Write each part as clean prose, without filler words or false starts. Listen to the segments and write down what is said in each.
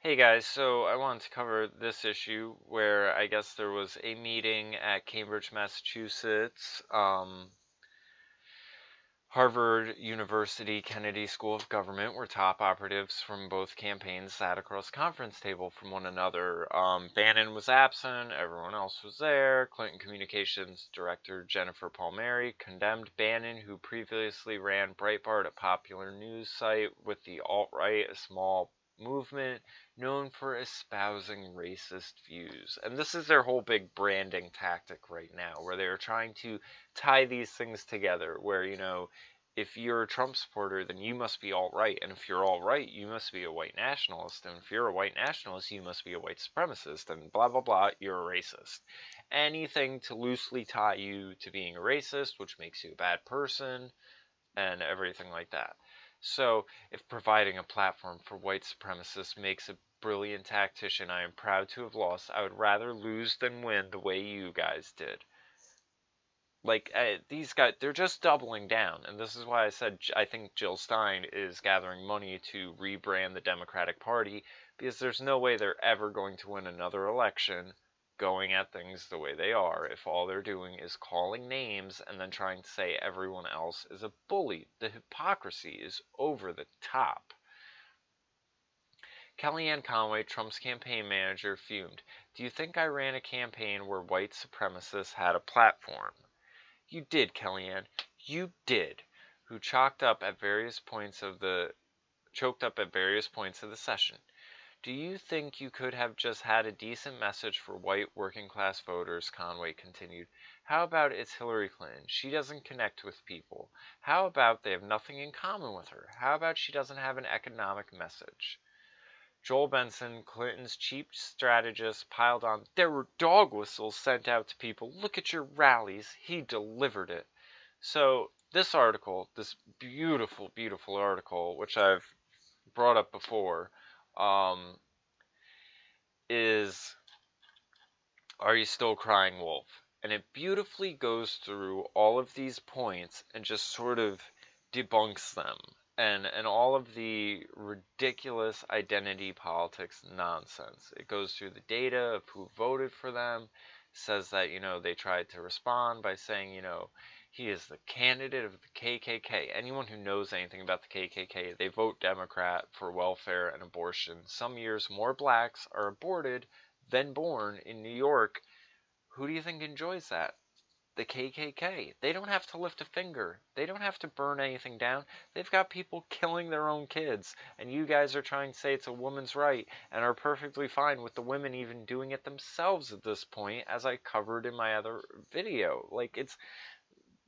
Hey guys, so I wanted to cover this issue where I guess there was a meeting at Cambridge, Massachusetts, Harvard University Kennedy School of Government, where top operatives from both campaigns sat across the conference table from one another. Bannon was absent, everyone else was there. Clinton Communications Director Jennifer Palmieri condemned Bannon, who previously ran Breitbart, a popular news site with the alt-right, a small movement known for espousing racist views. And this is their whole big branding tactic right now, where they're trying to tie these things together, where, if you're a Trump supporter, then you must be alt-right, and if you're alt-right, you must be a white nationalist, and if you're a white nationalist, you must be a white supremacist, and blah, blah, blah, you're a racist. Anything to loosely tie you to being a racist, which makes you a bad person, and everything like that. So, if providing a platform for white supremacists makes a brilliant tactician I am proud to have lost, I would rather lose than win the way you guys did. Like, these guys, they're just doubling down, and this is why I said I think Jill Stein is gathering money to rebrand the Democratic Party, because there's no way they're ever going to win another election going at things the way they are if all they're doing is calling names and then trying to say everyone else is a bully. The hypocrisy is over the top. Kellyanne Conway, Trump's campaign manager, fumed. Do you think I ran a campaign where white supremacists had a platform? You did, Kellyanne. You did. Who choked up at various points of the session. Do you think you could have just had a decent message for white working-class voters, Conway continued. How about it's Hillary Clinton? She doesn't connect with people. How about they have nothing in common with her? How about she doesn't have an economic message? Joel Benson, Clinton's chief strategist, piled on, there were dog whistles sent out to people. Look at your rallies. He delivered it. So this article, this beautiful, beautiful article, which I've brought up before, is Are You Still Crying Wolf? And it beautifully goes through all of these points and just sort of debunks them. And all of the ridiculous identity politics nonsense. It goes through the data of who voted for them, says that, they tried to respond by saying, he is the candidate of the KKK. Anyone who knows anything about the KKK, they vote Democrat for welfare and abortion. Some years more blacks are aborted than born in New York. Who do you think enjoys that? The KKK. They don't have to lift a finger. They don't have to burn anything down. They've got people killing their own kids. And you guys are trying to say it's a woman's right and are perfectly fine with the women even doing it themselves at this point, as I covered in my other video. Like,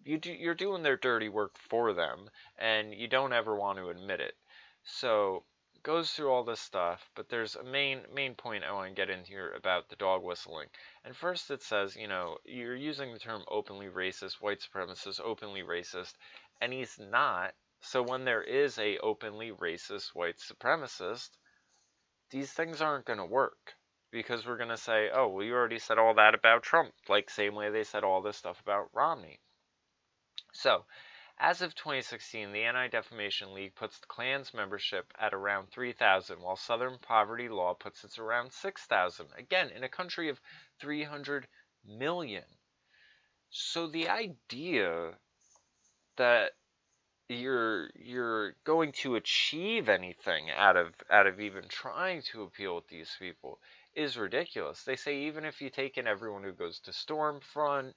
you're doing their dirty work for them, and you don't ever want to admit it. So it goes through all this stuff, but there's a main point I want to get into here about the dog whistling. And first it says, you're using the term openly racist, white supremacist, openly racist, and he's not. So when there is a openly racist white supremacist, these things aren't going to work. Because we're going to say, oh, well, you already said all that about Trump, like same way they said all this stuff about Romney. So, as of 2016, the Anti-Defamation League puts the Klan's membership at around 3,000, while Southern Poverty Law puts it around 6,000. Again, in a country of 300 million. So the idea that you're going to achieve anything out of even trying to appeal with these people is ridiculous. They say even if you take in everyone who goes to Stormfront,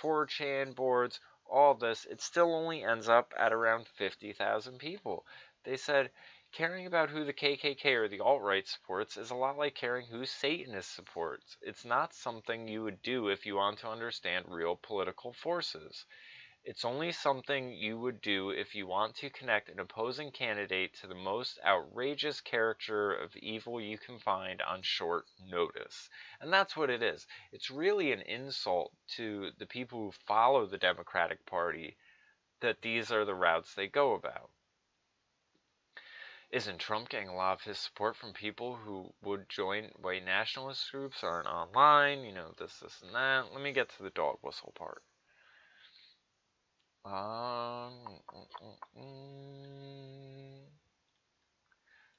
4chan boards, all this, it still only ends up at around 50,000 people. They said caring about who the KKK or the alt-right supports is a lot like caring who Satanist supports. It's not something you would do if you want to understand real political forces. It's only something you would do if you want to connect an opposing candidate to the most outrageous caricature of evil you can find on short notice. And that's what it is. It's really an insult to the people who follow the Democratic Party that these are the routes they go about. Isn't Trump getting a lot of his support from people who would join white nationalist groups, aren't online, this and that? Let me get to the dog whistle part.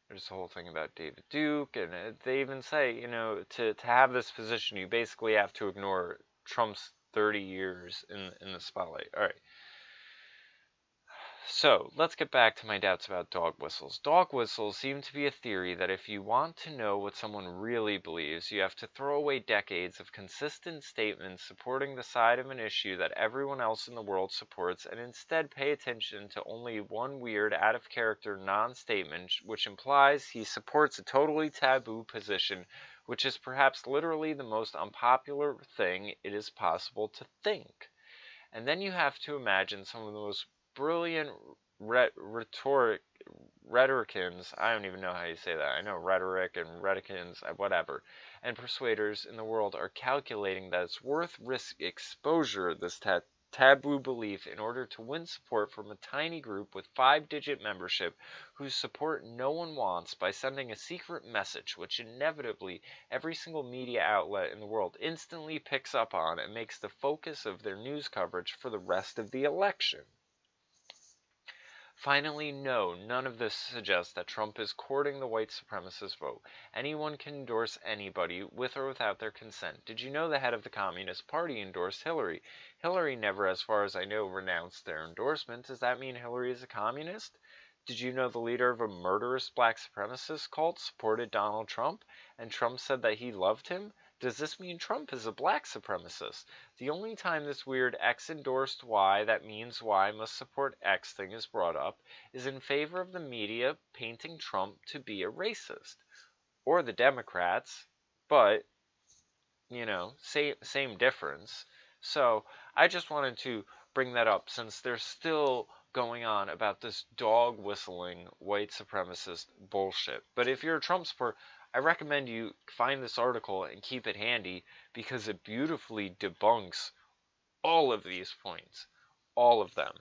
There's the whole thing about David Duke, and they even say, to have this position, you basically have to ignore Trump's 30 years in the spotlight. All right. So, let's get back to my doubts about dog whistles. Dog whistles seem to be a theory that if you want to know what someone really believes, you have to throw away decades of consistent statements supporting the side of an issue that everyone else in the world supports and instead pay attention to only one weird, out-of-character non-statement which implies he supports a totally taboo position, which is perhaps literally the most unpopular thing it is possible to think. And then you have to imagine some of the most brilliant rhetoricians, I don't even know how you say that, I know rhetoric and rhetoricians, whatever, and persuaders in the world are calculating that it's worth risk exposure, this taboo belief, in order to win support from a tiny group with 5-digit membership whose support no one wants by sending a secret message which inevitably every single media outlet in the world instantly picks up on and makes the focus of their news coverage for the rest of the election. Finally, no, none of this suggests that Trump is courting the white supremacist vote. Anyone can endorse anybody, with or without their consent. Did you know the head of the Communist Party endorsed Hillary? Hillary never, as far as I know, renounced their endorsement. Does that mean Hillary is a communist? Did you know the leader of a murderous black supremacist cult supported Donald Trump, and Trump said that he loved him? Does this mean Trump is a black supremacist? The only time this weird X endorsed Y, that means Y must support X thing is brought up is in favor of the media painting Trump to be a racist. Or the Democrats, but, same difference. So, I just wanted to bring that up since there's still going on about this dog whistling white supremacist bullshit. But if you're a Trump supporter, I recommend you find this article and keep it handy because it beautifully debunks all of these points. All of them.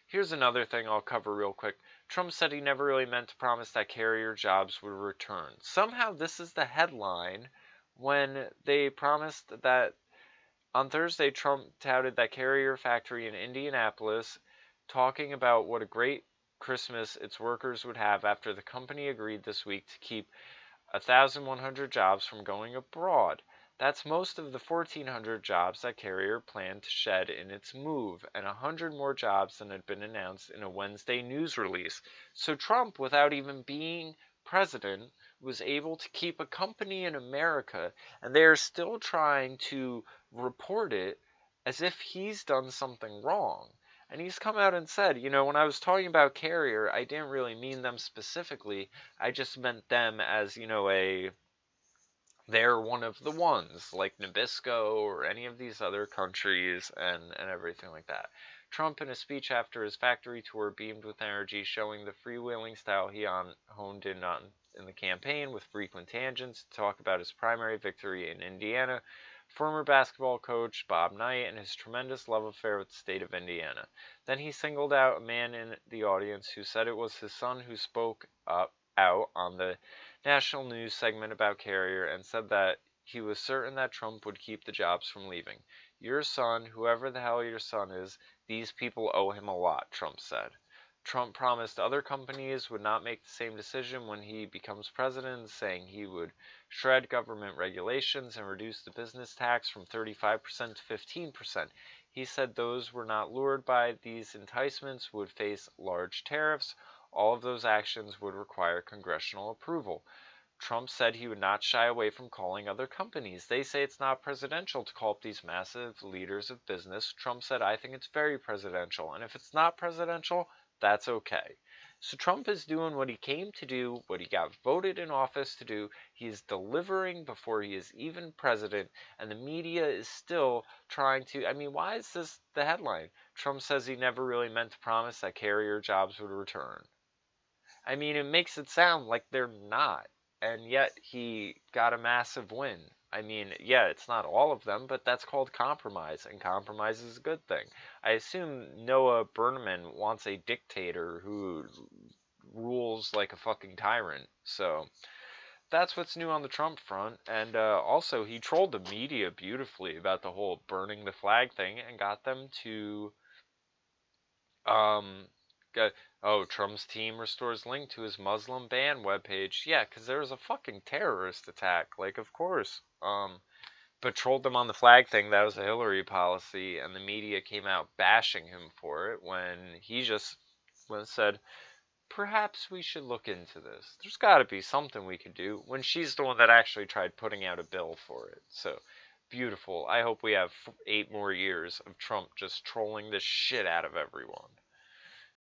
Here's another thing I'll cover real quick. Trump said he never really meant to promise that carrier jobs would return. Somehow this is the headline when they promised that on Thursday, Trump touted that carrier factory in Indianapolis, talking about what a great Christmas its workers would have after the company agreed this week to keep 1,100 jobs from going abroad. That's most of the 1,400 jobs that Carrier planned to shed in its move, and 100 more jobs than had been announced in a Wednesday news release. So Trump, without even being president, was able to keep a company in America, and they are still trying to report it as if he's done something wrong. And he's come out and said, when I was talking about Carrier, I didn't really mean them specifically. I just meant them as, they're one of the ones, like Nabisco or any of these other countries and everything like that. Trump, in a speech after his factory tour, beamed with energy, showing the freewheeling style he honed in on in the campaign, with frequent tangents to talk about his primary victory in Indiana, former basketball coach Bob Knight, and his tremendous love affair with the state of Indiana. Then he singled out a man in the audience who said it was his son who spoke out on the national news segment about Carrier and said that he was certain that Trump would keep the jobs from leaving. Your son, whoever the hell your son is, these people owe him a lot, Trump said. Trump promised other companies would not make the same decision when he becomes president, saying he would shred government regulations and reduce the business tax from 35% to 15%. He said those were not lured by these enticements would face large tariffs. All of those actions would require congressional approval. Trump said he would not shy away from calling other companies. They say it's not presidential to call up these massive leaders of business. Trump said, I think it's very presidential. And if it's not presidential, that's okay. So Trump is doing what he came to do, what he got voted in office to do. He is delivering before he is even president, and the media is still trying to... why is this the headline? Trump says he never really meant to promise that carrier jobs would return. It makes it sound like they're not, and yet he got a massive win. It's not all of them, but that's called compromise, and compromise is a good thing. I assume Noah Burnham wants a dictator who rules like a fucking tyrant. So that's what's new on the Trump front. And also, he trolled the media beautifully about the whole burning the flag thing and got them to Oh, Trump's team restores link to his Muslim ban webpage. Yeah, because there was a fucking terrorist attack. Like, of course. But trolled them on the flag thing. That was a Hillary policy, and the media came out bashing him for it when he just said, perhaps we should look into this. There's got to be something we could do, when she's the one that actually tried putting out a bill for it. So, beautiful. I hope we have 8 more years of Trump just trolling the shit out of everyone.